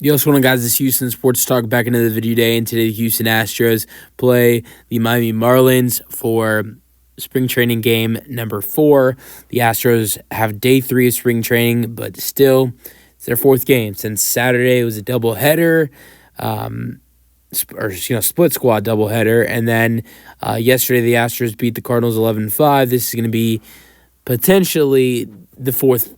Yo, what's going on, guys? This is Houston Sports Talk back into the video day, and today the Houston Astros play the Miami Marlins for spring training game number 4. The Astros have day 3 of spring training, but still, it's their 4th game since Saturday. It was a doubleheader, split squad doubleheader, and then yesterday the Astros beat the Cardinals 11-5. This is going to be potentially the 4th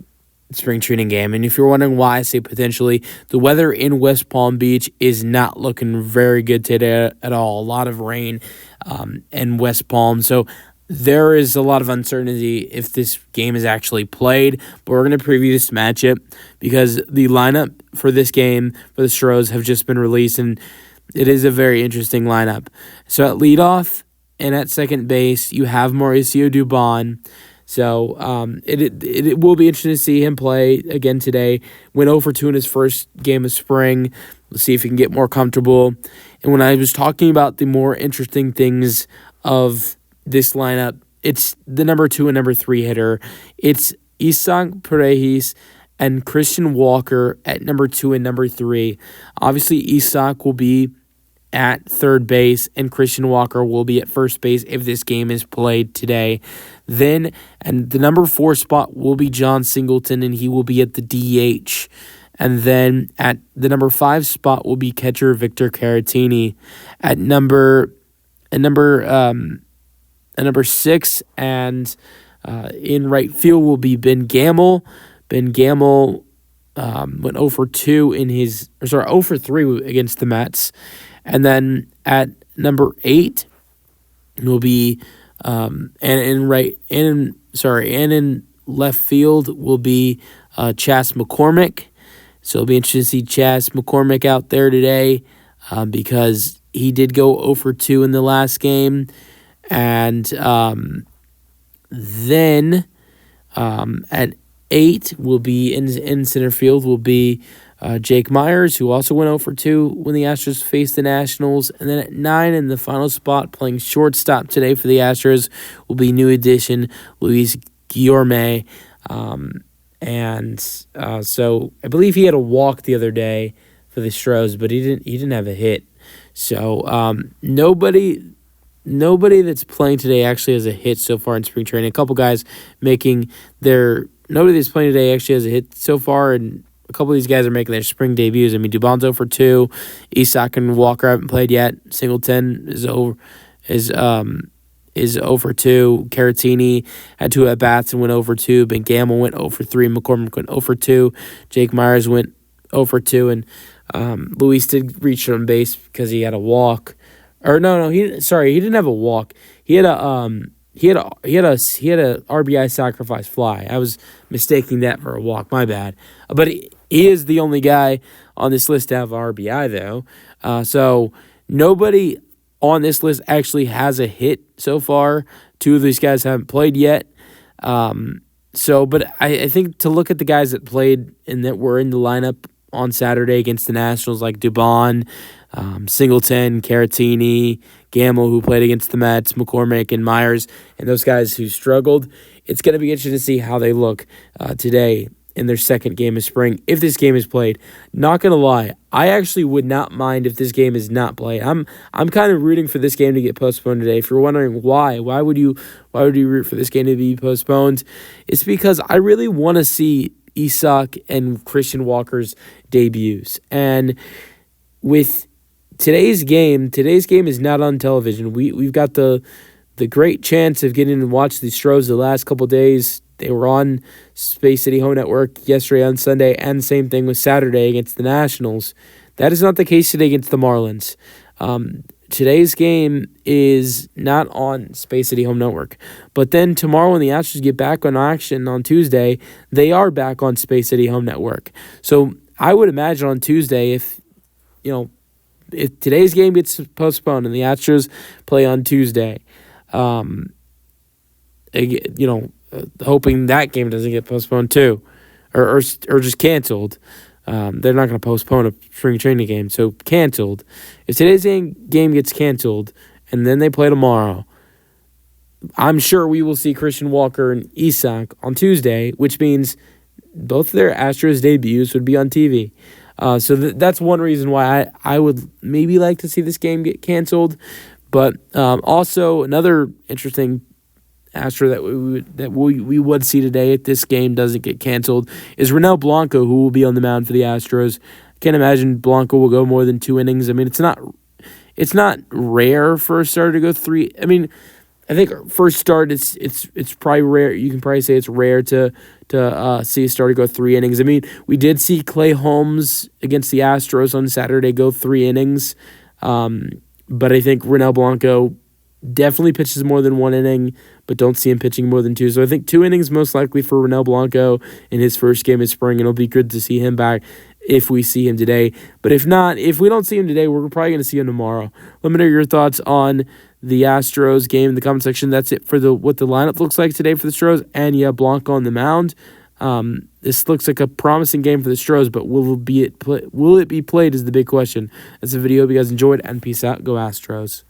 spring training game. And if you're wondering why I say potentially, the weather in West Palm Beach is not looking very good today at all. A lot of rain in West Palm. So there is a lot of uncertainty if this game is actually played. But we're going to preview this matchup because the lineup for this game for the Stros have just been released, and it is a very interesting lineup. So at leadoff and at second base, you have Mauricio Dubon. So it will be interesting to see him play again today. Went 0-2 in his first game of spring. Let's see if he can get more comfortable. And when I was talking about the more interesting things of this lineup, it's the number 2 and number 3 hitter. It's Isaac Paredes and Christian Walker at number 2 and number 3. Obviously, Isaac will be at third base, and Christian Walker will be at first base if this game is played today. Then, and the number 4 spot will be John Singleton, and he will be at the DH. And then at the number 5 spot will be catcher Victor Caratini. At number 6 and in right field will be Ben Gamel. Ben Gamel went 0-3 against the Mets. And then at number 8 will be and in left field will be Chas McCormick. So it'll be interesting to see Chas McCormick out there today because he did go 0-2 in the last game. And then at 8 will be in center field will be Jake Myers, who also went 0-2 when the Astros faced the Nationals. And then at 9 in the final spot, playing shortstop today for the Astros, will be new addition Luis Guillorme. So I believe he had a walk the other day for the Stros, but he didn't have a hit. So nobody that's playing today actually has a hit so far in spring training. A couple guys nobody that's playing today actually has a hit so far, and a couple of these guys are making their spring debuts. I mean, Dubon's 0-2. Isaac and Walker haven't played yet. Singleton is 0-2. Caratini had 2 at-bats and went 0-2. Ben Gamel went 0-3. McCormick went 0-2. Jake Myers went 0-2. And Luis did reach on base because he had a walk. Or no, he didn't have a walk. He had a RBI sacrifice fly. I was mistaking that for a walk. My bad. But he is the only guy on this list to have RBI, though. So nobody on this list actually has a hit so far. 2 of these guys haven't played yet. But I think to look at the guys that played and that were in the lineup on Saturday against the Nationals, like Dubon, Singleton, Caratini, Gamel, who played against the Mets, McCormick, and Myers, and those guys who struggled, it's going to be interesting to see how they look today in their second game of spring, if this game is played. Not going to lie, I actually would not mind if this game is not played. I'm kind of rooting for this game to get postponed today. If you're wondering why would you root for this game to be postponed? It's because I really want to see Isaac and Christian Walker's debuts. And with today's game is not on television. We've got the great chance of getting to watch the Stros the last couple days. They were on Space City Home Network yesterday on Sunday, and the same thing with Saturday against the Nationals. That is not the case today against the Marlins. Today's game is not on Space City Home Network. But then tomorrow when the Astros get back on action on Tuesday, they are back on Space City Home Network. So I would imagine on Tuesday, if today's game gets postponed and the Astros play on Tuesday, hoping that game doesn't get postponed too, or just canceled. They're not going to postpone a spring training game, so canceled. If today's game gets canceled and then they play tomorrow, I'm sure we will see Christian Walker and Isaac on Tuesday, which means both of their Astros debuts would be on TV. So that's one reason why I would maybe like to see this game get canceled. But also another interesting Astro that we would see today if this game doesn't get canceled is Ronel Blanco, who will be on the mound for the Astros. I can't imagine Blanco will go more than 2 innings. I mean, it's not rare for a starter to go 3. I mean, I think first start it's probably rare. You can probably say it's rare to see a starter go 3 innings. I mean, we did see Clay Holmes against the Astros on Saturday go 3 innings, but I think Ronel Blanco definitely pitches more than 1 inning, but don't see him pitching more than 2. So I think 2 innings most likely for Ronel Blanco in his first game of spring, and it'll be good to see him back if we see him today. But if not, if we don't see him today, we're probably going to see him tomorrow. Let me know your thoughts on the Astros game in the comment section. That's it for what the lineup looks like today for the Stros. And yeah, Blanco on the mound. This looks like a promising game for the Stros, but will it be played is the big question. That's the video. Hope you guys enjoyed, and peace out. Go Astros.